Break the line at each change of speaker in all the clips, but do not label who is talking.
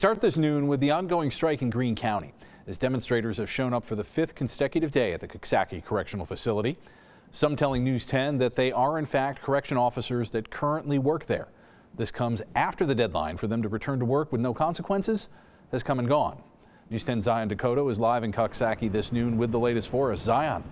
Start this noon with the ongoing strike in Greene County, as demonstrators have shown up for the 5th consecutive day at the Coxsackie Correctional Facility. Some telling News 10 that they are in fact correction officers that currently work there. This comes after the deadline for them to return to work with no consequences has come and gone. News 10's Zion Dakota is live in Coxsackie this noon with the latest for us. Zion.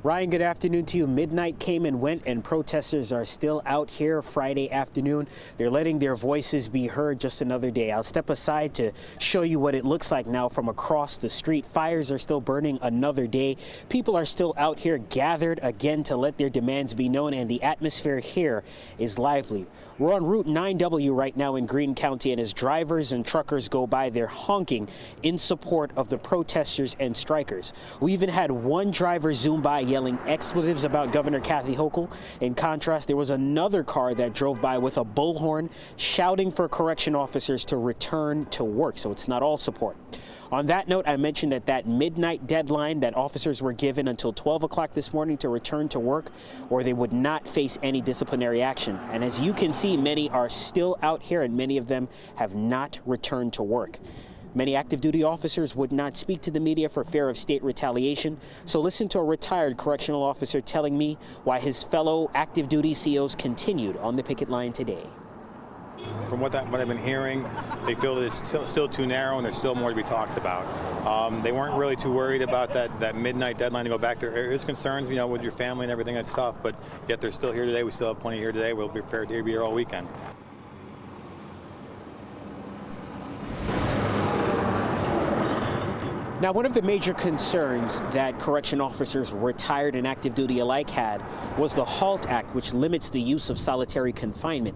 Ryan, good afternoon to you. Midnight came and went, and protesters are still out here Friday afternoon. They're letting their voices be heard just another day. I'll step aside to show you what it looks like now from across the street. Fires are still burning another day. People are still out here gathered again to let their demands be known, and the atmosphere here is lively. We're on Route 9W right now in Greene County, and as drivers and truckers go by, they're honking in support of the protesters and strikers. We even had one driver zoom by yelling expletives about Governor Kathy Hochul. In contrast, there was another car that drove by with a bullhorn shouting for correction officers to return to work. So it's not all support. On that note, I mentioned that midnight deadline that officers were given until 12 o'clock this morning to return to work, or they would not face any disciplinary action. And as you can see, many are still out here and many of them have not returned to work. Many active duty officers would not speak to the media for fear of state retaliation. So listen to a retired correctional officer telling me why his fellow active duty COs continued on the picket line today.
From what I've been hearing, they feel that it's still too narrow and there's still more to be talked about. They weren't really too worried about that midnight deadline to go back. There is concerns, with your family and everything, that's tough, but yet they're still here today. We still have plenty here today. We'll be prepared to be here all weekend.
Now, one of the major concerns that correction officers, retired and active duty alike, had was the HALT Act, which limits the use of solitary confinement.